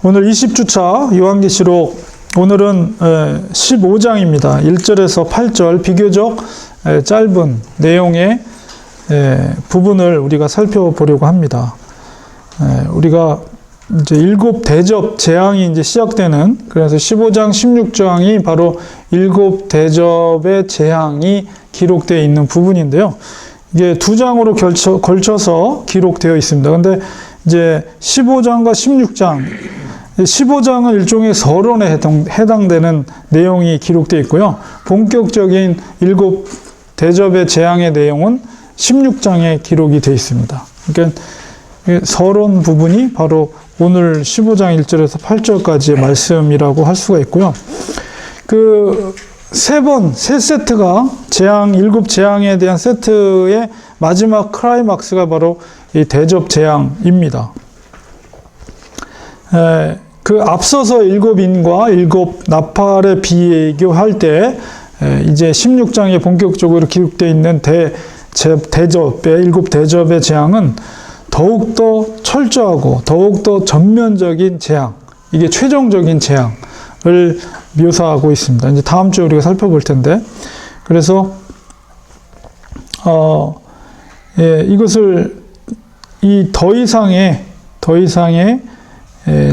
오늘 20주차 요한계시록 오늘은 15장입니다. 1절에서 8절 비교적 짧은 내용의 부분을 우리가 살펴보려고 합니다. 우리가 이제 일곱 대접 재앙이 이제 시작되는, 그래서 15장, 16장이 바로 일곱 대접의 재앙이 기록되어 있는 부분인데요. 이게 두 장으로 걸쳐서 기록되어 있습니다. 근데 이제 15장과 16장, 15장은 일종의 서론에 해당되는 내용이 기록되어 있고요. 본격적인 일곱 대접의 재앙의 내용은 16장에 기록이 되어 있습니다. 그러니까 서론 부분이 바로 오늘 15장 1절에서 8절까지의 말씀이라고 할 수가 있고요. 세 세트가 일곱 재앙에 대한 세트의 마지막 클라이막스가 바로 이 대접 재앙입니다. 앞서서 일곱 인과 일곱 나팔에 비교할 때, 이제 16장에 본격적으로 기록되어 있는 일곱 대접의 재앙은 더욱더 철저하고 더욱더 전면적인 재앙, 이게 최종적인 재앙을 묘사하고 있습니다. 이제 다음 주에 우리가 살펴볼 텐데, 그래서 이것을 더 이상의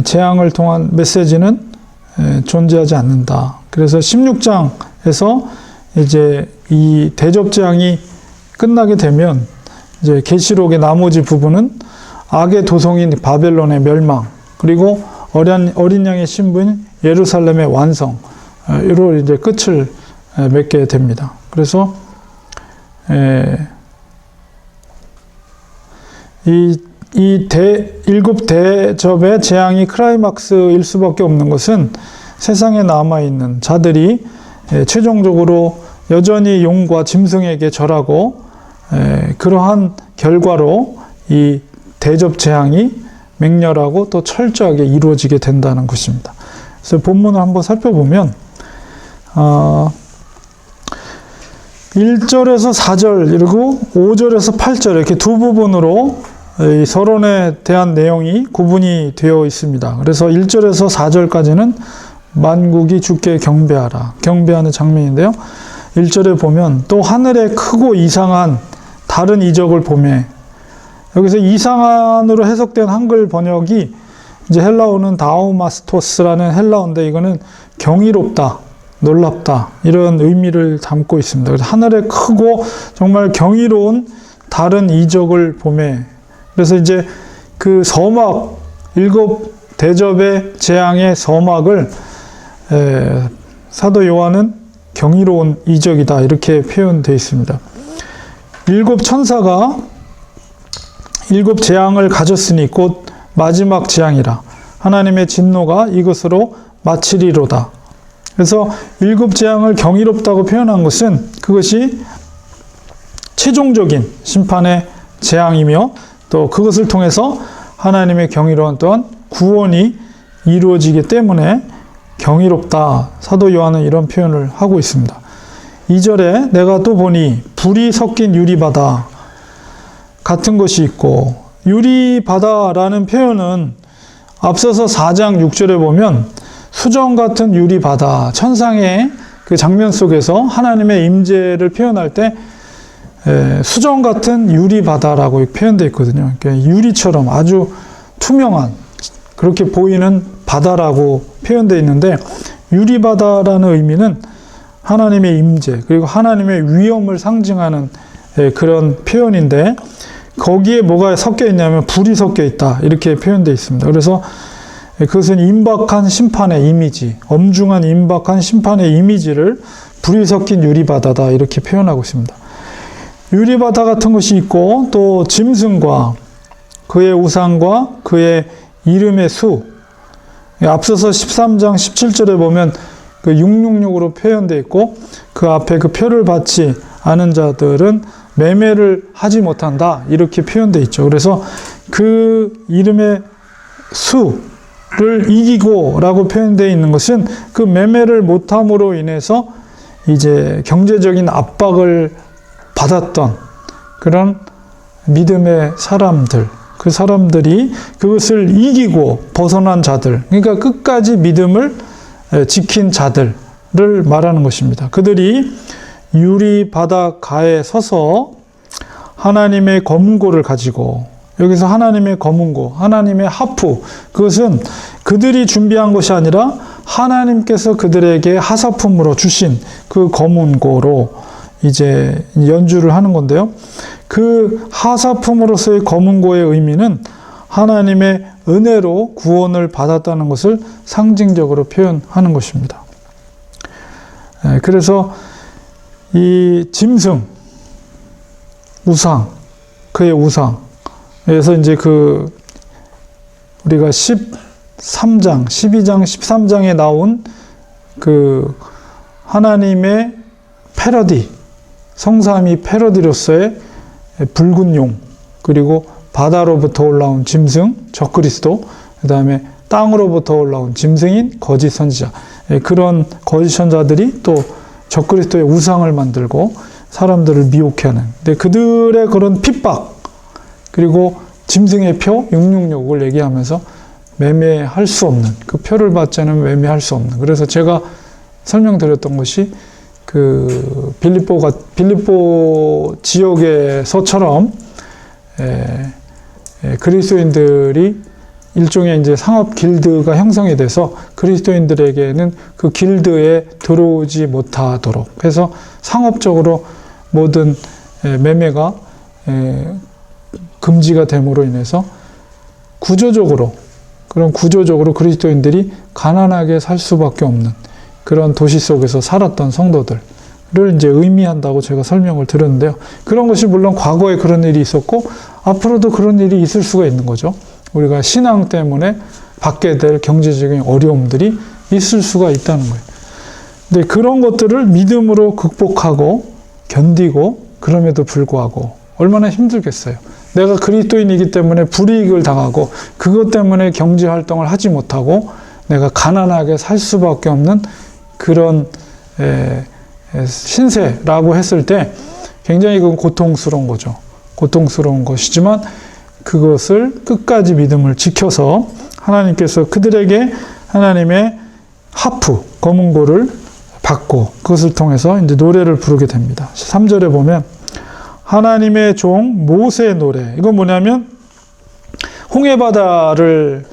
재앙을 통한 메시지는 존재하지 않는다. 그래서 16장에서 이제 이 대접 재앙이 끝나게 되면 이제 계시록의 나머지 부분은 악의 도성인 바벨론의 멸망, 그리고 어린 양의 신부인 예루살렘의 완성, 이로 이제 끝을 맺게 됩니다. 그래서 일곱 대접의 재앙이 클라이막스일 수밖에 없는 것은 세상에 남아있는 자들이 최종적으로 여전히 용과 짐승에게 절하고, 그러한 결과로 이 대접 재앙이 맹렬하고 또 철저하게 이루어지게 된다는 것입니다. 그래서 본문을 한번 살펴보면 1절에서 4절 그리고 5절에서 8절 이렇게 두 부분으로 이 서론에 대한 내용이 구분이 되어 있습니다. 그래서 1절에서 4절까지는 만국이 주께 경배하라, 경배하는 장면인데요. 1절에 보면 또 하늘에 크고 이상한 다른 이적을 보매, 여기서 이상한으로 해석된 한글 번역이 이제 헬라어는 다우마스토스라는 헬라어인데, 이거는 경이롭다, 놀랍다, 이런 의미를 담고 있습니다. 그래서 하늘에 크고 정말 경이로운 다른 이적을 보매. 그래서 이제 그 서막, 일곱 대접의 재앙의 서막을 사도 요한은 경이로운 이적이다, 이렇게 표현되어 있습니다. 일곱 천사가 일곱 재앙을 가졌으니 곧 마지막 재앙이라. 하나님의 진노가 이것으로 마치리로다. 그래서 일곱 재앙을 경이롭다고 표현한 것은 그것이 최종적인 심판의 재앙이며, 또 그것을 통해서 하나님의 경이로운 또한 구원이 이루어지기 때문에 경이롭다. 사도 요한은 이런 표현을 하고 있습니다. 2절에 내가 또 보니 불이 섞인 유리바다 같은 것이 있고, 유리바다라는 표현은 앞서서 4장 6절에 보면 수정 같은 유리바다, 천상의 그 장면 속에서 하나님의 임재를 표현할 때 수정 같은 유리바다라고 표현되어 있거든요. 그러니까 유리처럼 아주 투명한, 그렇게 보이는 바다라고 표현되어 있는데, 유리바다라는 의미는 하나님의 임재, 그리고 하나님의 위엄을 상징하는 그런 표현인데, 거기에 뭐가 섞여 있냐면 불이 섞여 있다, 이렇게 표현되어 있습니다. 그래서 그것은 임박한 심판의 이미지, 엄중한 임박한 심판의 이미지를 불이 섞인 유리바다다, 이렇게 표현하고 있습니다. 유리바다 같은 것이 있고, 또 짐승과 그의 우상과 그의 이름의 수, 앞서서 13장 17절에 보면 그 666으로 표현되어 있고, 그 앞에 그 표를 받지 않은 자들은 매매를 하지 못한다, 이렇게 표현되어 있죠. 그래서 그 이름의 수를 이기고 라고 표현되어 있는 것은 그 매매를 못함으로 인해서 이제 경제적인 압박을 받았던 그런 믿음의 사람들, 그 사람들이 그것을 이기고 벗어난 자들, 그러니까 끝까지 믿음을 지킨 자들을 말하는 것입니다. 그들이 유리 바닷가에 서서 하나님의 검은고를 가지고, 여기서 하나님의 검은고, 하나님의 하프, 그것은 그들이 준비한 것이 아니라 하나님께서 그들에게 하사품으로 주신 그 검은고로 이제 연주를 하는 건데요. 그 하사품으로서의 검은고의 의미는 하나님의 은혜로 구원을 받았다는 것을 상징적으로 표현하는 것입니다. 그래서 이 짐승, 우상, 그의 우상, 그래서 이제 우리가 13장, 12장, 13장에 나온 그 하나님의 패러디, 성삼위 패러디로서의 붉은 용, 그리고 바다로부터 올라온 짐승, 적그리스도, 그 다음에 땅으로부터 올라온 짐승인 거짓 선지자, 그런 거짓 선자들이 또 적그리스도의 우상을 만들고 사람들을 미혹해하는, 근데 그들의 그런 핍박, 그리고 짐승의 표 666을 얘기하면서 매매할 수 없는, 그 표를 받지 않으면 매매할 수 없는, 그래서 제가 설명드렸던 것이 그 빌립보 지역에서처럼 그리스도인들이 일종의 이제 상업 길드가 형성이 돼서 그리스도인들에게는 그 길드에 들어오지 못하도록 해서 상업적으로 모든 매매가 금지가 됨으로 인해서 구조적으로 그리스도인들이 가난하게 살 수밖에 없는 그런 도시 속에서 살았던 성도들을 이제 의미한다고 제가 설명을 드렸는데요. 그런 것이 물론 과거에 그런 일이 있었고 앞으로도 그런 일이 있을 수가 있는 거죠. 우리가 신앙 때문에 받게 될 경제적인 어려움들이 있을 수가 있다는 거예요. 근데 그런 것들을 믿음으로 극복하고 견디고 그럼에도 불구하고 얼마나 힘들겠어요. 내가 그리스도인이기 때문에 불이익을 당하고 그것 때문에 경제 활동을 하지 못하고 내가 가난하게 살 수밖에 없는 그런 신세라고 했을 때 굉장히 그건 고통스러운 거죠. 고통스러운 것이지만 그것을 끝까지 믿음을 지켜서 하나님께서 그들에게 하나님의 하프, 검은고를 받고 그것을 통해서 이제 노래를 부르게 됩니다. 3절에 보면 하나님의 종 모세의 노래. 이건 뭐냐면 홍해바다를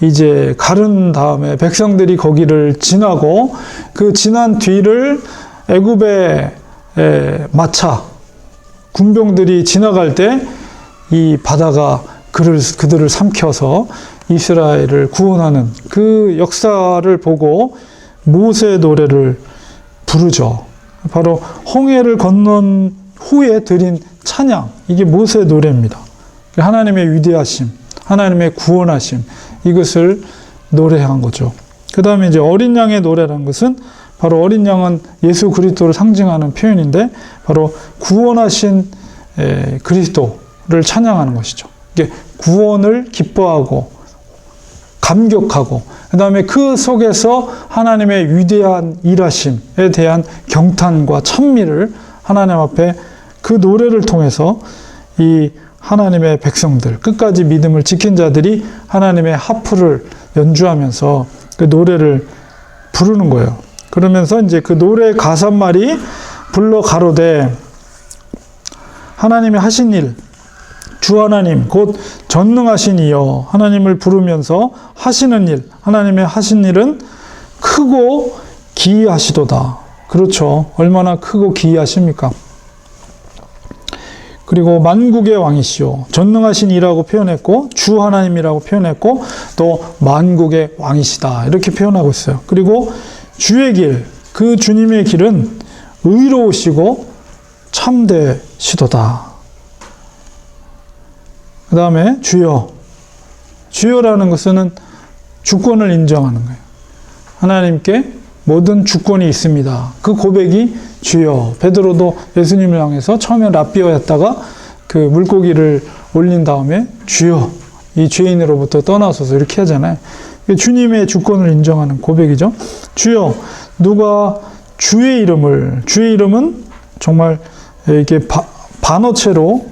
이제 가른 다음에 백성들이 거기를 지나고 그 지난 뒤를 애굽의 마차 군병들이 지나갈 때 이 바다가 그들을 삼켜서 이스라엘을 구원하는 그 역사를 보고 모세의 노래를 부르죠. 바로 홍해를 건넌 후에 드린 찬양, 이게 모세의 노래입니다. 하나님의 위대하심, 하나님의 구원하심, 이것을 노래한 거죠. 그 다음에 이제 어린 양의 노래라는 것은 바로 어린 양은 예수 그리스도를 상징하는 표현인데 바로 구원하신 그리스도를 찬양하는 것이죠. 이게 구원을 기뻐하고 감격하고 그 다음에 그 속에서 하나님의 위대한 일하심에 대한 경탄과 찬미를 하나님 앞에 그 노래를 통해서 이 하나님의 백성들, 끝까지 믿음을 지킨 자들이 하나님의 하프를 연주하면서 그 노래를 부르는 거예요. 그러면서 이제 그 노래 가사말이 불러 가로되 하나님이 하신 일, 주 하나님 곧 전능하신 이여 하나님을 부르면서 하시는 일, 하나님의 하신 일은 크고 기이하시도다. 그렇죠. 얼마나 크고 기이하십니까? 그리고 만국의 왕이시오. 전능하신 이라고 표현했고 주 하나님이라고 표현했고 또 만국의 왕이시다. 이렇게 표현하고 있어요. 그리고 주의 길, 그 주님의 길은 의로우시고 참되시도다. 그 다음에 주여. 주여라는 것은 주권을 인정하는 거예요. 하나님께 모든 주권이 있습니다. 그 고백이 주여. 베드로도 예수님을 향해서 처음에 랍비어였다가 그 물고기를 올린 다음에 주여, 이 죄인으로부터 떠나소서 이렇게 하잖아요. 주님의 주권을 인정하는 고백이죠. 주여, 누가 주의 이름은 정말 이렇게 반어체로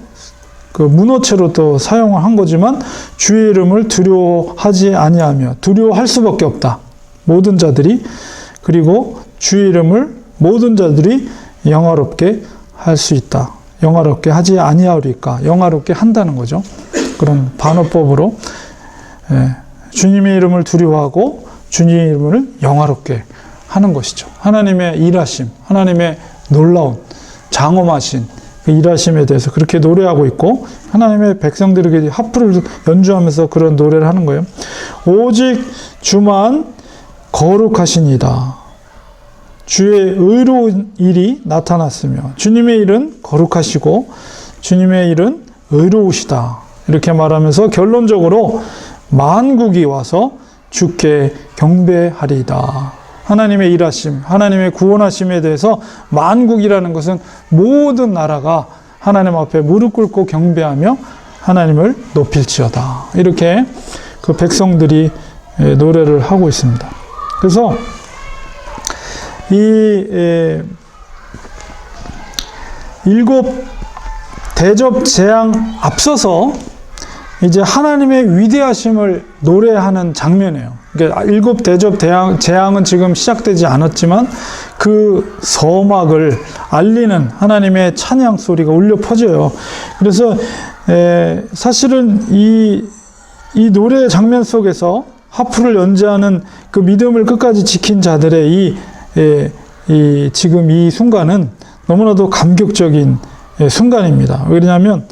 그 문어체로 또 사용을 한 거지만 주의 이름을 두려워하지 아니하며 두려워할 수밖에 없다. 모든 자들이. 그리고 주의 이름을 모든 자들이 영화롭게 할 수 있다. 영화롭게 하지 아니하리까. 영화롭게 한다는 거죠. 그런 반어법으로 주님의 이름을 두려워하고 주님의 이름을 영화롭게 하는 것이죠. 하나님의 일하심, 하나님의 놀라운 장엄하신 그 일하심에 대해서 그렇게 노래하고 있고, 하나님의 백성들에게 하프를 연주하면서 그런 노래를 하는 거예요. 오직 주만 거룩하시니다. 주의 의로운 일이 나타났으며 주님의 일은 거룩하시고 주님의 일은 의로우시다. 이렇게 말하면서 결론적으로 만국이 와서 주께 경배하리이다. 하나님의 일하심, 하나님의 구원하심에 대해서 만국이라는 것은 모든 나라가 하나님 앞에 무릎 꿇고 경배하며 하나님을 높일지어다. 이렇게 그 백성들이 노래를 하고 있습니다. 그래서 이 일곱 대접 재앙 앞서서 이제 하나님의 위대하심을 노래하는 장면이에요. 그러니까 일곱 대접 재앙은 지금 시작되지 않았지만 그 서막을 알리는 하나님의 찬양 소리가 울려 퍼져요. 그래서 사실은 이 노래 장면 속에서 하프를 연주하는 그 믿음을 끝까지 지킨 자들의 지금 이 순간은 너무나도 감격적인 순간입니다. 왜냐하면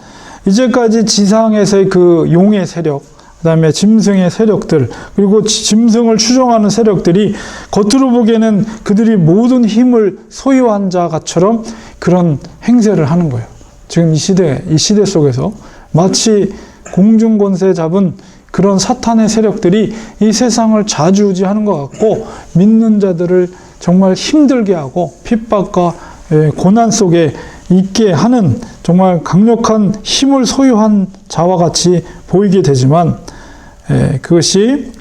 이제까지 지상에서의 그 용의 세력, 그 다음에 짐승의 세력들, 그리고 짐승을 추종하는 세력들이 겉으로 보기에는 그들이 모든 힘을 소유한 자처럼 그런 행세를 하는 거예요. 지금 이 시대 속에서 마치 공중권세 잡은 그런 사탄의 세력들이 이 세상을 좌지우지하는 것 같고, 믿는 자들을 정말 힘들게 하고 핍박과 고난 속에 있게 하는 정말 강력한 힘을 소유한 자와 같이 보이게 되지만, 그것이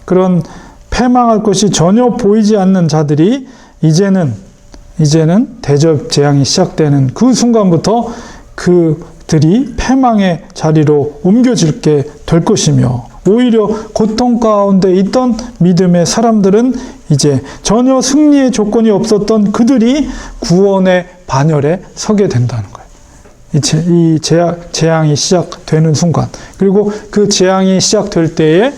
그런 패망할 것이 전혀 보이지 않는 자들이 이제는 대접 재앙이 시작되는 그 순간부터 그들이 패망의 자리로 옮겨질게 될 것이며, 오히려 고통 가운데 있던 믿음의 사람들은 이제 전혀 승리의 조건이 없었던 그들이 구원의 반열에 서게 된다는 거예요. 이 재앙이 시작되는 순간, 그리고 그 재앙이 시작될 때에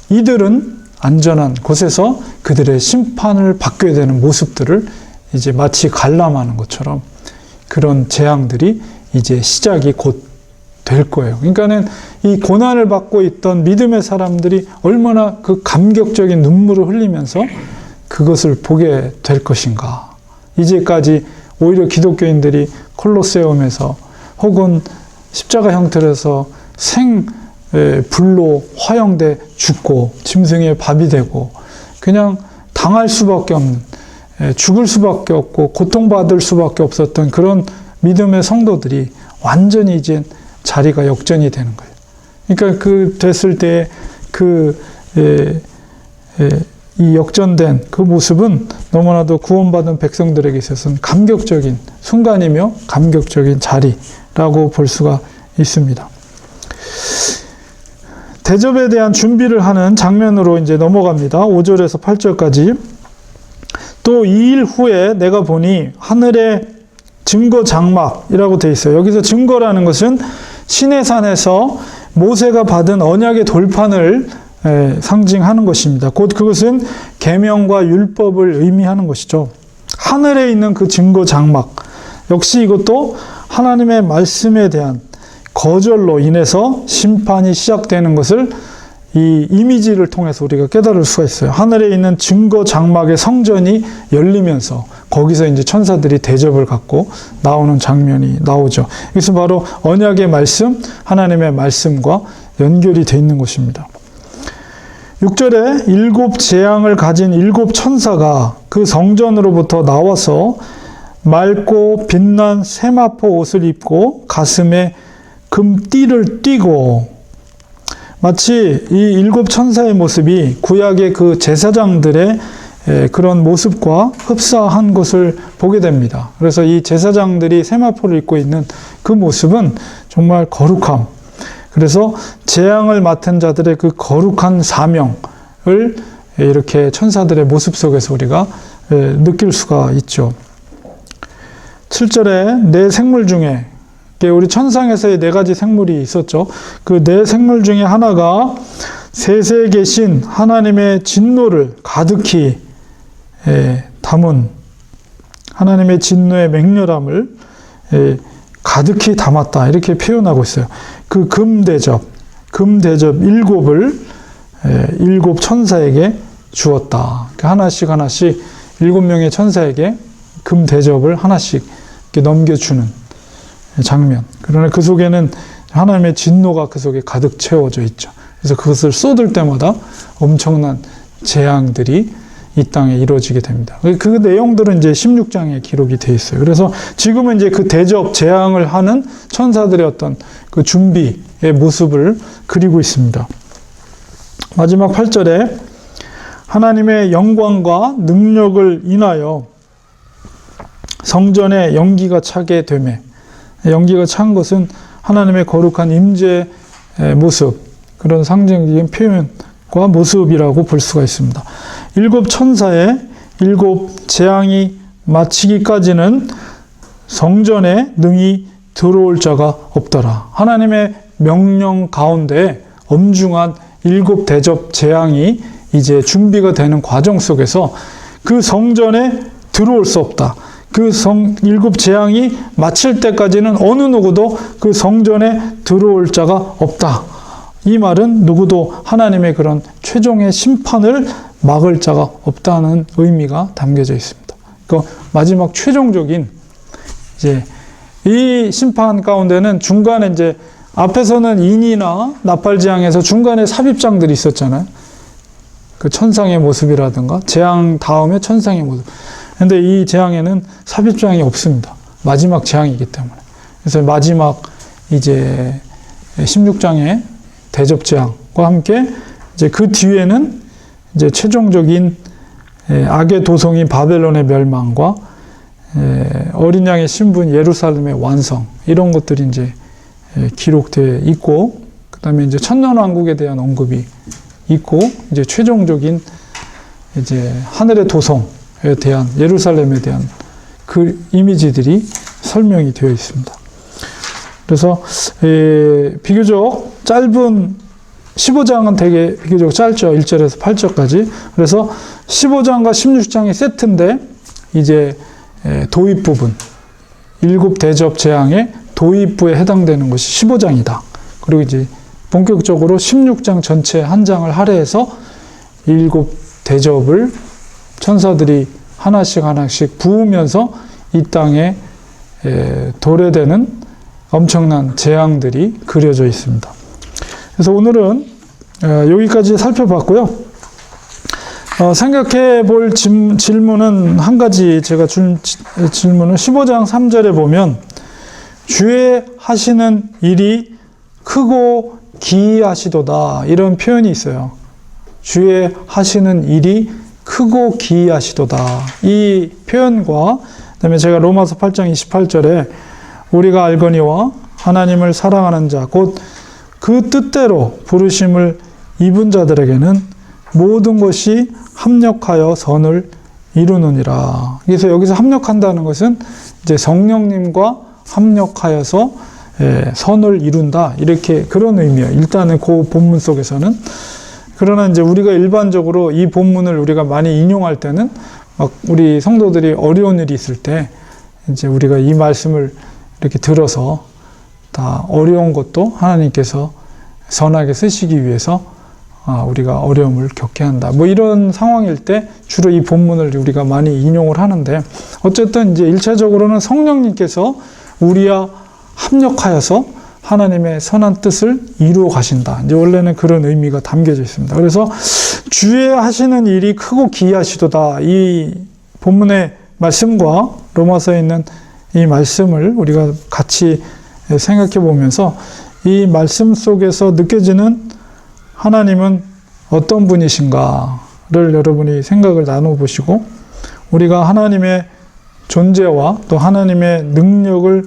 이들은 안전한 곳에서 그들의 심판을 받게 되는 모습들을 이제 마치 관람하는 것처럼 그런 재앙들이 이제 시작이 곧 될 거예요. 그러니까는 이 고난을 받고 있던 믿음의 사람들이 얼마나 그 감격적인 눈물을 흘리면서 그것을 보게 될 것인가. 이제까지 오히려 기독교인들이 콜로세움에서 혹은 십자가 형틀에서 불로 화형돼 죽고 짐승의 밥이 되고 그냥 당할 수밖에 없는, 죽을 수밖에 없고 고통받을 수밖에 없었던 그런 믿음의 성도들이 완전히 이제 자리가 역전이 되는 거예요. 그러니까 됐을 때 이 역전된 그 모습은 너무나도 구원받은 백성들에게 있어서는 감격적인 순간이며 감격적인 자리라고 볼 수가 있습니다. 대접에 대한 준비를 하는 장면으로 이제 넘어갑니다. 5절에서 8절까지. 또 2일 후에 내가 보니 하늘에 증거 장막이라고 되어 있어요. 여기서 증거라는 것은 시내산에서 모세가 받은 언약의 돌판을 상징하는 것입니다. 곧 그것은 계명과 율법을 의미하는 것이죠. 하늘에 있는 그 증거 장막, 역시 이것도 하나님의 말씀에 대한 거절로 인해서 심판이 시작되는 것을 이 이미지를 통해서 우리가 깨달을 수가 있어요. 하늘에 있는 증거 장막의 성전이 열리면서 거기서 이제 천사들이 대접을 갖고 나오는 장면이 나오죠. 이것은 바로 언약의 말씀, 하나님의 말씀과 연결이 되어 있는 것입니다. 6절에 일곱 재앙을 가진 일곱 천사가 그 성전으로부터 나와서 맑고 빛난 세마포 옷을 입고 가슴에 금띠를 띠고, 마치 이 일곱 천사의 모습이 구약의 그 제사장들의 그런 모습과 흡사한 것을 보게 됩니다. 그래서 이 제사장들이 세마포를 입고 있는 그 모습은 정말 거룩함. 그래서 재앙을 맡은 자들의 그 거룩한 사명을 이렇게 천사들의 모습 속에서 우리가 느낄 수가 있죠. 7절에 네 생물 중에, 우리 천상에서의 네 가지 생물이 있었죠. 그 네 생물 중에 하나가 셋에 계신 하나님의 진노를 가득히 담은, 하나님의 진노의 맹렬함을 가득히 담았다, 이렇게 표현하고 있어요. 그 금대접 일곱을 일곱 천사에게 주었다. 하나씩 하나씩 7명의 천사에게 금대접을 하나씩 이렇게 넘겨주는 장면. 그러나 그 속에는 하나님의 진노가 그 속에 가득 채워져 있죠. 그래서 그것을 쏟을 때마다 엄청난 재앙들이 이 땅에 이루어지게 됩니다. 그 내용들은 이제 16장에 기록이 되어 있어요. 그래서 지금은 이제 그 대접, 재앙을 하는 천사들의 어떤 그 준비의 모습을 그리고 있습니다. 마지막 8절에 하나님의 영광과 능력을 인하여 성전에 연기가 차게 되매, 연기가 찬 것은 하나님의 거룩한 임재의 모습, 그런 상징적인 표현과 모습이라고 볼 수가 있습니다. 일곱 천사의 일곱 재앙이 마치기까지는 성전에 능히 들어올 자가 없더라. 하나님의 명령 가운데 엄중한 일곱 대접 재앙이 이제 준비가 되는 과정 속에서 그 성전에 들어올 수 없다. 그 일곱 재앙이 마칠 때까지는 어느 누구도 그 성전에 들어올 자가 없다. 이 말은 누구도 하나님의 그런 최종의 심판을 막을 자가 없다는 의미가 담겨져 있습니다. 그 마지막 최종적인 이제 이 심판 가운데는 중간에 이제 앞에서는 인이나 나팔재앙에서 중간에 삽입장들이 있었잖아요. 그 천상의 모습이라든가 재앙 다음에 천상의 모습. 근데 이 재앙에는 삽입장이 없습니다. 마지막 재앙이기 때문에. 그래서 마지막 이제 16장의 대접 재앙과 함께 이제 그 뒤에는 이제 최종적인 악의 도성인 바벨론의 멸망과 어린 양의 신분 예루살렘의 완성, 이런 것들이 이제 기록되어 있고, 그 다음에 이제 천년왕국에 대한 언급이 있고, 이제 최종적인 이제 하늘의 도성에 대한, 예루살렘에 대한 그 이미지들이 설명이 되어 있습니다. 그래서 비교적 짧은 15장은 되게 비교적 짧죠. 1절에서 8절까지. 그래서 15장과 16장이 세트인데 이제 도입 부분, 일곱 대접 재앙의 도입부에 해당되는 것이 15장이다. 그리고 이제 본격적으로 16장 전체 한 장을 할애해서 일곱 대접을 천사들이 하나씩 하나씩 부으면서 이 땅에 도래되는 엄청난 재앙들이 그려져 있습니다. 그래서 오늘은 여기까지 살펴봤고요. 생각해 볼 질문은 한 가지, 제가 준 질문은 15장 3절에 보면 주의 하시는 일이 크고 기이하시도다, 이런 표현이 있어요. 주의 하시는 일이 크고 기이하시도다, 이 표현과 그다음에 제가 로마서 8장 28절에 우리가 알거니와 하나님을 사랑하는 자 곧 그 뜻대로 부르심을 입은 자들에게는 모든 것이 합력하여 선을 이루느니라. 그래서 여기서 합력한다는 것은 이제 성령님과 합력하여서 선을 이룬다, 이렇게 그런 의미예요. 일단은 그 본문 속에서는. 그러나 이제 우리가 일반적으로 이 본문을 우리가 많이 인용할 때는 막 우리 성도들이 어려운 일이 있을 때 이제 우리가 이 말씀을 이렇게 들어서 다 어려운 것도 하나님께서 선하게 쓰시기 위해서 우리가 어려움을 겪게 한다, 뭐 이런 상황일 때 주로 이 본문을 우리가 많이 인용을 하는데, 어쨌든 이제 1차적으로는 성령님께서 우리와 합력하여서 하나님의 선한 뜻을 이루어 가신다, 이제 원래는 그런 의미가 담겨져 있습니다. 그래서 주의 하시는 일이 크고 기이하시도다, 이 본문의 말씀과 로마서에 있는 이 말씀을 우리가 같이 생각해 보면서 이 말씀 속에서 느껴지는 하나님은 어떤 분이신가, 여러분이 생각을 나눠보시고, 우리가 하나님의 존재와 또 하나님의 능력을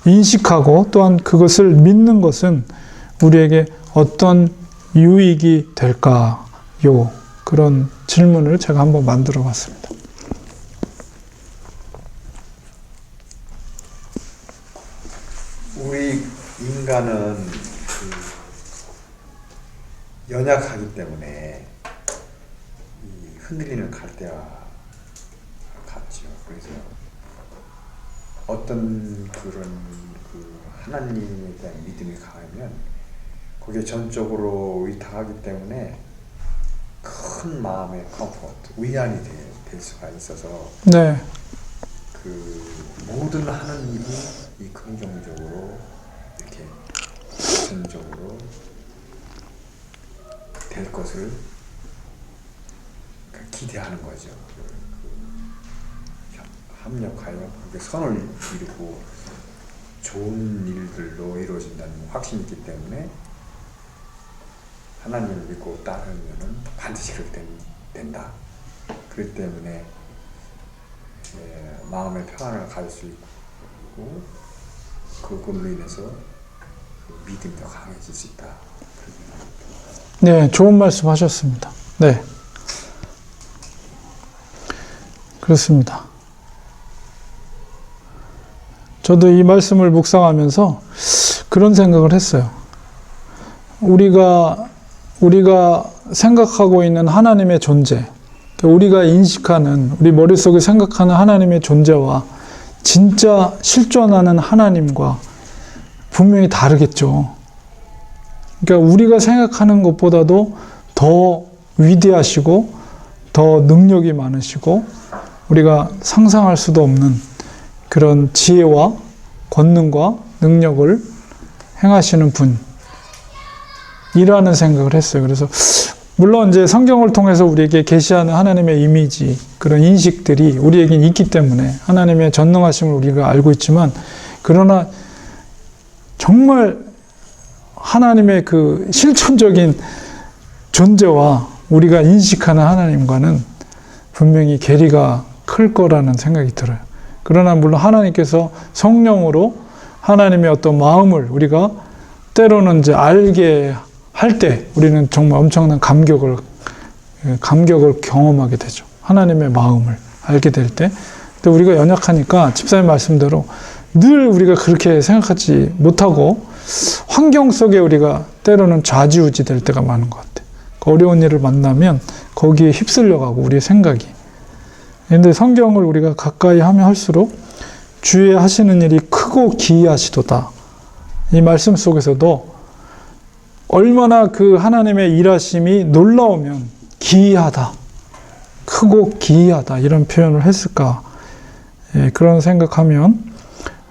인식하고 또한 그것을 믿는 것은 우리에게 어떤 유익이 될까요? 그런 질문을 제가 한번 만들어 봤습니다. 우리 인간은 연약하기 때문에 이 흔들리는 갈대와 같죠. 그래서 어떤 그런 하나님에 대한 믿음이 강하면 거기에 전적으로 의탁하기 때문에 큰 마음의 컴포트, 위안이 될 수가 있어서 네. 그 모든 하는 일이 이 긍정적으로 이렇게 전적으로 될 것을 기대하는 거죠. 합력하여 그렇게 선을 이루고 좋은 일들로 이루어진다는 확신이 있기 때문에 하나님을 믿고 따르면 반드시 그렇게 된다. 그렇기 때문에 마음의 평안을 가질 수 있고 그걸로 인해서 믿음이 더 강해질 수 있다. 네, 좋은 말씀 하셨습니다. 네. 그렇습니다. 저도 이 말씀을 묵상하면서 그런 생각을 했어요. 우리가 생각하고 있는 하나님의 존재, 우리가 인식하는, 우리 머릿속에 생각하는 하나님의 존재와 진짜 실존하는 하나님과 분명히 다르겠죠. 그러니까 우리가 생각하는 것보다도 더 위대하시고 더 능력이 많으시고 우리가 상상할 수도 없는 그런 지혜와 권능과 능력을 행하시는 분이라는 생각을 했어요. 그래서 물론 이제 성경을 통해서 우리에게 계시하는 하나님의 이미지, 그런 인식들이 우리에겐 있기 때문에 하나님의 전능하심을 우리가 알고 있지만, 그러나 정말 하나님의 그 실존적인 존재와 우리가 인식하는 하나님과는 분명히 괴리가 클 거라는 생각이 들어요. 그러나 물론 하나님께서 성령으로 하나님의 어떤 마음을 우리가 때로는 이제 알게 할 때 우리는 정말 엄청난 감격을 경험하게 되죠. 하나님의 마음을 알게 될 때. 근데 우리가 연약하니까 집사님 말씀대로 늘 우리가 그렇게 생각하지 못하고 환경 속에 우리가 때로는 좌지우지 될 때가 많은 것 같아요. 어려운 일을 만나면 거기에 휩쓸려 가고 우리의 생각이. 그런데 성경을 우리가 가까이 하면 할수록 주의 하시는 일이 크고 기이하시도다. 이 말씀 속에서도 얼마나 그 하나님의 일하심이 놀라우면 기이하다, 크고 기이하다 이런 표현을 했을까. 그런 생각하면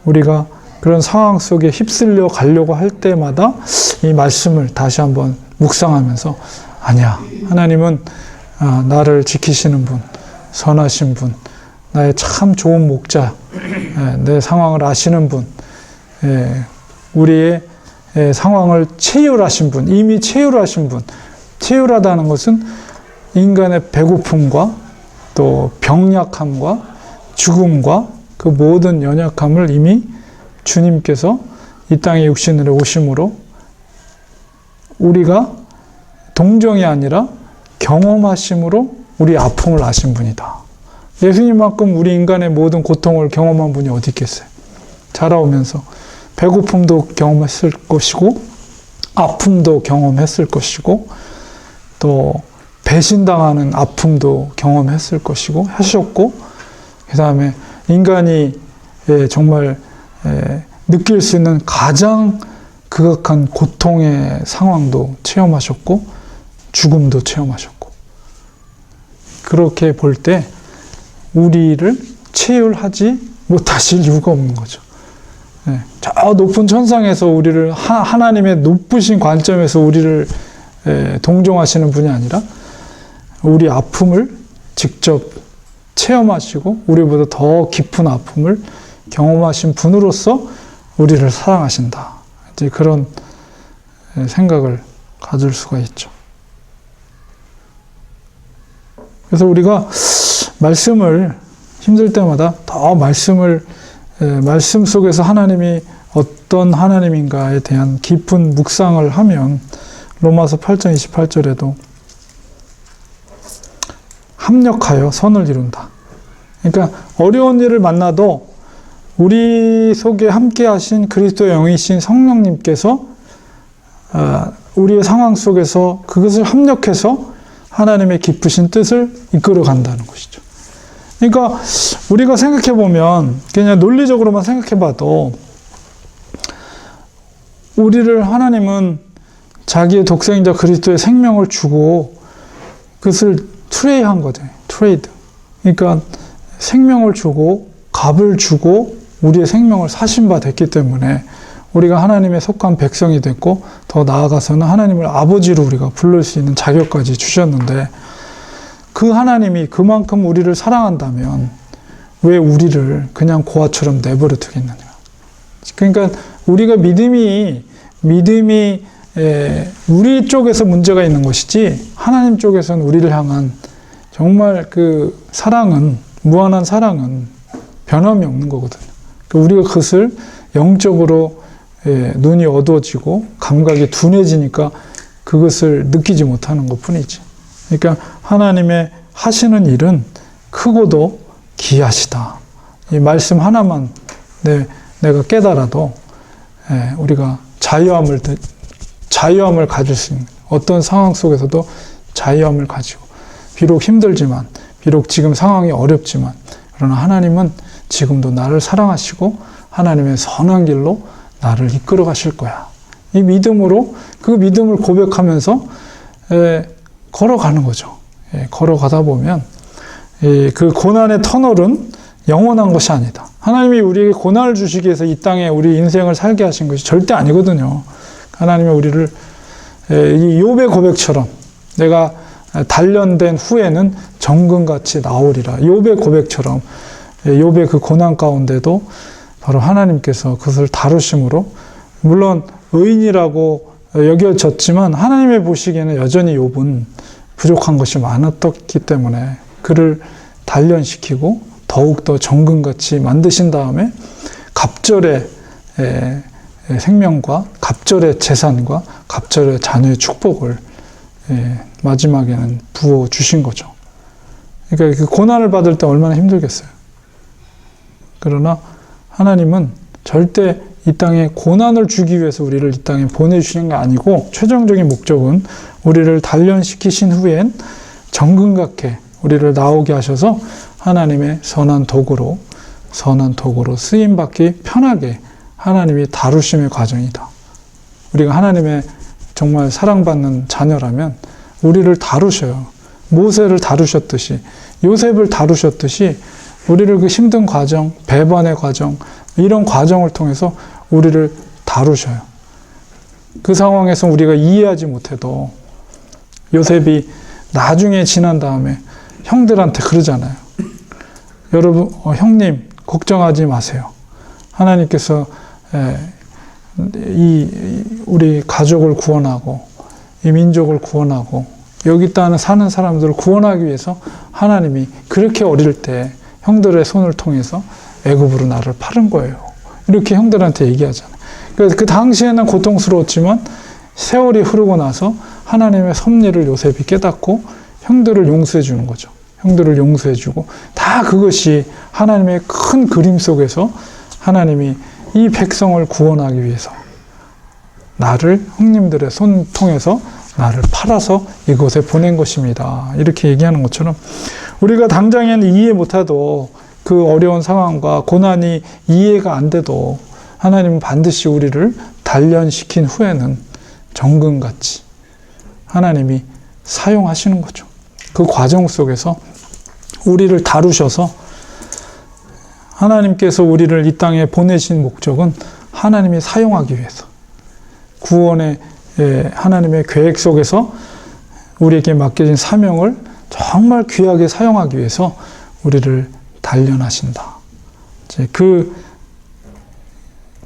우리가 그런 상황 속에 휩쓸려 가려고 할 때마다 이 말씀을 다시 한번 묵상하면서 아니야, 하나님은 나를 지키시는 분, 선하신 분, 나의 참 좋은 목자, 내 상황을 아시는 분, 우리의 상황을 체휼하신 분, 이미 체휼하신 분. 체휼하다는 것은 인간의 배고픔과 또 병약함과 죽음과 그 모든 연약함을 이미 주님께서 이 땅에 육신으로 오심으로 우리가 동정이 아니라 경험하심으로 우리 아픔을 아신 분이다. 예수님만큼 우리 인간의 모든 고통을 경험한 분이 어디 있겠어요? 자라오면서 배고픔도 경험했을 것이고 아픔도 경험했을 것이고 또 배신당하는 아픔도 경험했을 것이고 하셨고, 그 다음에 인간이 정말 느낄 수 있는 가장 극악한 고통의 상황도 체험하셨고 죽음도 체험하셨고, 그렇게 볼 때 우리를 체휼하지 못하실 이유가 없는 거죠. 저 높은 천상에서 우리를 하나님의 높으신 관점에서 우리를 동정하시는 분이 아니라 우리 아픔을 직접 체험하시고 우리보다 더 깊은 아픔을 경험하신 분으로서 우리를 사랑하신다. 이제 그런 생각을 가질 수가 있죠. 그래서 우리가 말씀을 힘들 때마다 더 말씀 속에서 하나님이 어떤 하나님인가에 대한 깊은 묵상을 하면 로마서 8장 28절에도 합력하여 선을 이룬다. 그러니까 어려운 일을 만나도 우리 속에 함께 하신 그리스도의 영이신 성령님께서 우리의 상황 속에서 그것을 합력해서 하나님의 기쁘신 뜻을 이끌어 간다는 것이죠. 그러니까 우리가 생각해 보면 그냥 논리적으로만 생각해 봐도 우리를 하나님은 자기의 독생자 그리스도의 생명을 주고 그것을 트레이한 거죠. 트레이드. 그러니까 생명을 주고 값을 주고 우리의 생명을 사신 바 됐기 때문에 우리가 하나님의 속한 백성이 됐고 더 나아가서는 하나님을 아버지로 우리가 부를 수 있는 자격까지 주셨는데 그 하나님이 그만큼 우리를 사랑한다면 왜 우리를 그냥 고아처럼 내버려 두겠느냐. 그러니까 우리가 믿음이 우리 쪽에서 문제가 있는 것이지 하나님 쪽에서는 우리를 향한 정말 그 사랑은 무한한 사랑은 변함이 없는 거거든요. 그러니까 우리가 그것을 영적으로 눈이 어두워지고 감각이 둔해지니까 그것을 느끼지 못하는 것뿐이지. 그러니까 하나님의 하시는 일은 크고도 기이하시다. 이 말씀 하나만 내가 깨달아도 우리가 자유함을 가질 수 있는 어떤 상황 속에서도 자유함을 가지고 비록 힘들지만 비록 지금 상황이 어렵지만 그러나 하나님은 지금도 나를 사랑하시고 하나님의 선한 길로 나를 이끌어 가실 거야. 이 믿음으로 그 믿음을 고백하면서 걸어가는 거죠. 걸어가다 보면 그 고난의 터널은 영원한 것이 아니다. 하나님이 우리에게 고난을 주시기 위해서 이 땅에 우리 인생을 살게 하신 것이 절대 아니거든요. 하나님이 우리를 이 욥의 고백처럼 내가 단련된 후에는 정금같이 나오리라. 욥의 고백처럼 욥의 그 고난 가운데도 바로 하나님께서 그것을 다루심으로 물론 의인이라고 여겨졌지만 하나님의 보시기에는 여전히 욥은 부족한 것이 많았기 때문에 그를 단련시키고 더욱더 정금같이 만드신 다음에 갑절의 생명과 갑절의 재산과 갑절의 자녀의 축복을 마지막에는 부어주신 거죠. 그러니까 그 고난을 받을 때 얼마나 힘들겠어요. 그러나 하나님은 절대 이 땅에 고난을 주기 위해서 우리를 이 땅에 보내주시는 게 아니고 최종적인 목적은 우리를 단련시키신 후엔 정금같게 우리를 나오게 하셔서 하나님의 선한 도구로 쓰임받기 편하게 하나님이 다루심의 과정이다. 우리가 하나님의 정말 사랑받는 자녀라면 우리를 다루셔요. 모세를 다루셨듯이 요셉을 다루셨듯이 우리를 그 힘든 과정, 배반의 과정 이런 과정을 통해서 우리를 다루셔요. 그 상황에서 우리가 이해하지 못해도 요셉이 나중에 지난 다음에 형들한테 그러잖아요. 여러분, 형님 걱정하지 마세요. 하나님께서 우리 가족을 구원하고 이 민족을 구원하고 여기 땅에 사는 사람들을 구원하기 위해서 하나님이 그렇게 어릴 때 형들의 손을 통해서 애굽으로 나를 파는 거예요. 이렇게 형들한테 얘기하잖아요. 그래서 그 당시에는 고통스러웠지만 세월이 흐르고 나서 하나님의 섭리를 요셉이 깨닫고 형들을 용서해 주는 거죠. 형들을 용서해 주고 다 그것이 하나님의 큰 그림 속에서 하나님이 이 백성을 구원하기 위해서 나를 형님들의 손 통해서 나를 팔아서 이곳에 보낸 것입니다. 이렇게 얘기하는 것처럼 우리가 당장에는 이해 못해도 그 어려운 상황과 고난이 이해가 안 돼도 하나님은 반드시 우리를 단련시킨 후에는 정금같이 하나님이 사용하시는 거죠. 그 과정 속에서 우리를 다루셔서 하나님께서 우리를 이 땅에 보내신 목적은 하나님이 사용하기 위해서 구원의 하나님의 계획 속에서 우리에게 맡겨진 사명을 정말 귀하게 사용하기 위해서 우리를 단련하신다. 이제 그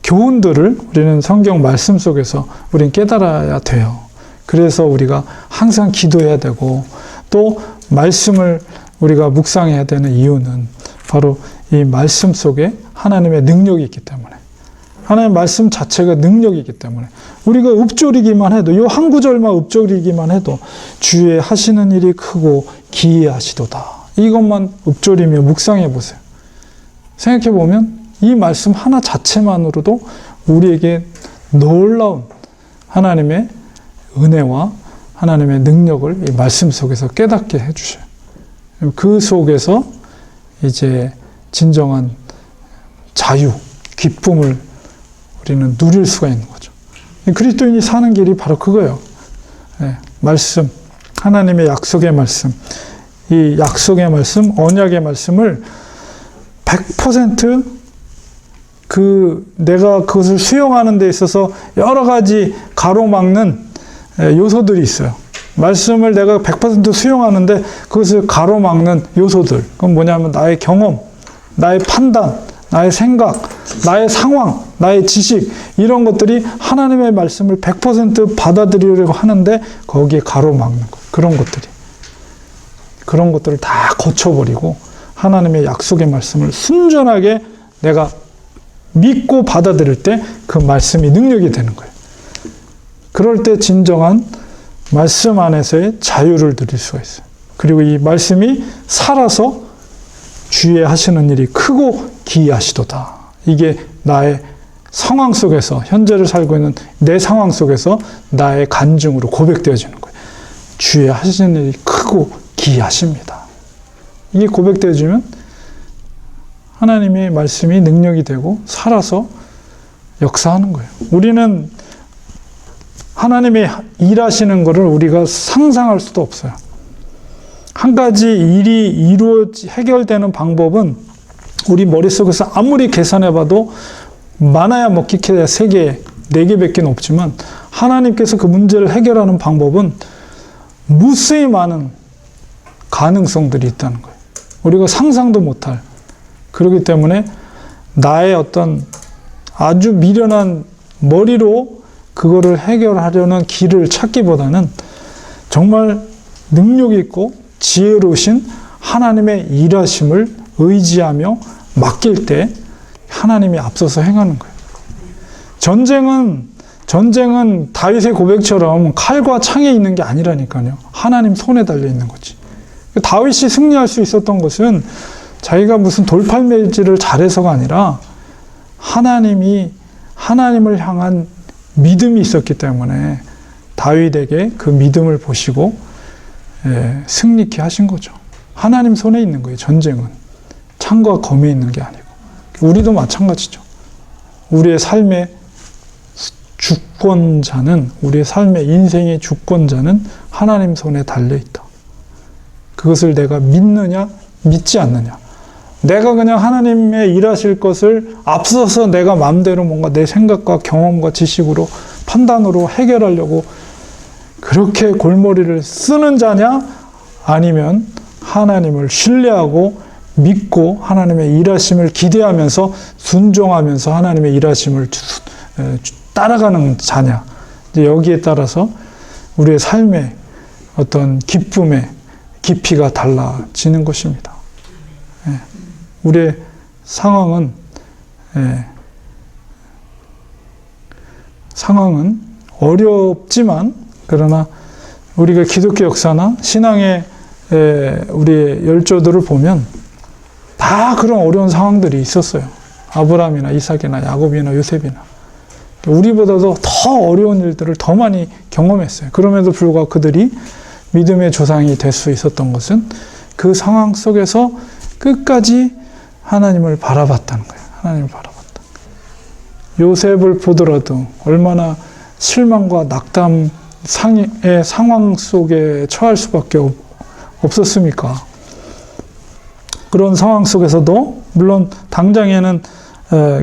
교훈들을 우리는 성경 말씀 속에서 우리는 깨달아야 돼요. 그래서 우리가 항상 기도해야 되고 또 말씀을 우리가 묵상해야 되는 이유는 바로 이 말씀 속에 하나님의 능력이 있기 때문에, 하나님의 말씀 자체가 능력이기 때문에, 우리가 읊조리기만 해도, 이 한 구절만 읊조리기만 해도 주의 하시는 일이 크고 기이하시도다, 이것만 읊조리며 묵상해 보세요. 생각해 보면 이 말씀 하나 자체만으로도 우리에게 놀라운 하나님의 은혜와 하나님의 능력을 이 말씀 속에서 깨닫게 해주셔요. 그 속에서 이제 진정한 자유, 기쁨을 우리는 누릴 수가 있는 거죠. 그리스도인이 사는 길이 바로 그거예요. 말씀, 하나님의 약속의 말씀, 이 약속의 말씀, 언약의 말씀을 100% 내가 그것을 수용하는 데 있어서 여러 가지 가로막는 요소들이 있어요. 말씀을 내가 100% 수용하는데 그것을 가로막는 요소들. 그건 뭐냐면 나의 경험, 나의 판단, 나의 생각, 나의 상황, 나의 지식, 이런 것들이 하나님의 말씀을 100% 받아들이려고 하는데 거기에 가로막는 것. 그런 것들을 다 거쳐버리고 하나님의 약속의 말씀을 순전하게 내가 믿고 받아들일 때 그 말씀이 능력이 되는 거예요. 그럴 때 진정한 말씀 안에서의 자유를 누릴 수가 있어요. 그리고 이 말씀이 살아서 주의 하시는 일이 크고 기이하시도다. 이게 나의 상황 속에서, 현재를 살고 있는 내 상황 속에서 나의 간증으로 고백되어지는 거예요. 주의 하시는 일이 크고 기이하십니다. 이게 고백되어지면 하나님의 말씀이 능력이 되고 살아서 역사하는 거예요. 우리는 하나님의 일하시는 것을 우리가 상상할 수도 없어요. 한 가지 일이 해결되는 방법은 우리 머릿속에서 아무리 계산해봐도 많아야 뭐 기껏해야 3개, 4개밖에 없지만 하나님께서 그 문제를 해결하는 방법은 무수히 많은 가능성들이 있다는 거예요. 우리가 상상도 못할. 그렇기 때문에 나의 어떤 아주 미련한 머리로 그거를 해결하려는 길을 찾기보다는 정말 능력 있고 지혜로우신 하나님의 일하심을 의지하며 맡길 때 하나님이 앞서서 행하는 거예요. 전쟁은 다윗의 고백처럼 칼과 창에 있는 게 아니라니까요. 하나님 손에 달려 있는 거지. 다윗이 승리할 수 있었던 것은 자기가 무슨 돌팔매질을 잘해서가 아니라 하나님을 향한 믿음이 있었기 때문에 다윗에게 그 믿음을 보시고 승리케 하신 거죠. 하나님 손에 있는 거예요. 전쟁은 창과 검에 있는 게 아니고. 우리도 마찬가지죠. 우리의 삶의 주권자는, 우리의 삶의 인생의 주권자는 하나님 손에 달려있다. 그것을 내가 믿느냐 믿지 않느냐. 내가 그냥 하나님의 일하실 것을 앞서서 내가 마음대로 뭔가 내 생각과 경험과 지식으로 판단으로 해결하려고 그렇게 골머리를 쓰는 자냐, 아니면 하나님을 신뢰하고 믿고 하나님의 일하심을 기대하면서 순종하면서 하나님의 일하심을 따라가는 자냐. 이제 여기에 따라서 우리의 삶의 어떤 기쁨의 깊이가 달라지는 것입니다. 우리의 상황은 어렵지만, 그러나 우리가 기독교 역사나 신앙의 우리의 열조들을 보면 다 그런 어려운 상황들이 있었어요. 아브라함이나 이삭이나 야곱이나 요셉이나. 우리보다도 더 어려운 일들을 더 많이 경험했어요. 그럼에도 불구하고 그들이 믿음의 조상이 될 수 있었던 것은 그 상황 속에서 끝까지 하나님을 바라봤다는 거예요. 하나님을 바라봤다. 요셉을 보더라도 얼마나 실망과 낙담의 상황 속에 처할 수밖에 없었습니까? 그런 상황 속에서도 물론 당장에는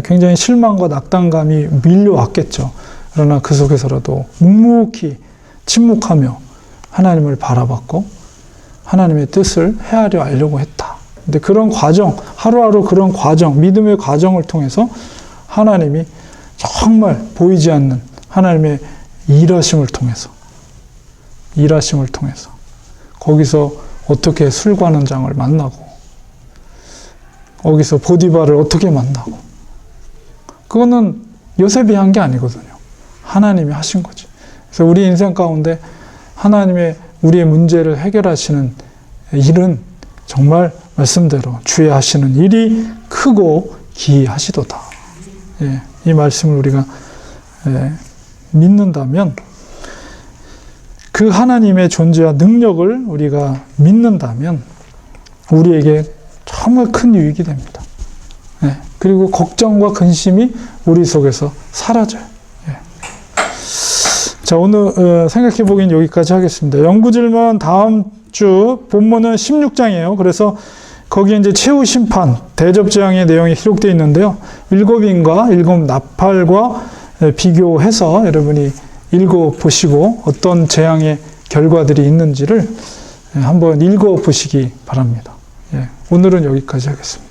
굉장히 실망과 낙담감이 밀려왔겠죠. 그러나 그 속에서라도 묵묵히 침묵하며 하나님을 바라봤고 하나님의 뜻을 헤아려 알려고 했다. 근데 그런 과정, 하루하루 그런 과정, 믿음의 과정을 통해서 하나님이 정말 보이지 않는 하나님의 일하심을 통해서 거기서 어떻게 술관원장을 만나고 거기서 보디발을 어떻게 만나고 그거는 요셉이 한 게 아니거든요. 하나님이 하신 거지. 그래서 우리 인생 가운데 하나님의 우리의 문제를 해결하시는 일은 정말 말씀대로 주의 하시는 일이 크고 기이하시도다. 예, 이 말씀을 우리가 믿는다면 그 하나님의 존재와 능력을 우리가 믿는다면 우리에게 정말 큰 유익이 됩니다. 예, 그리고 걱정과 근심이 우리 속에서 사라져요. 예. 자, 오늘 생각해 보긴 여기까지 하겠습니다. 연구질문 다음 주 본문은 16장이에요. 그래서 거기에 이제 최후 심판, 대접재앙의 내용이 기록되어 있는데요. 일곱인과 일곱 나팔과 비교해서 여러분이 읽어보시고 어떤 재앙의 결과들이 있는지를 한번 읽어보시기 바랍니다. 예, 오늘은 여기까지 하겠습니다.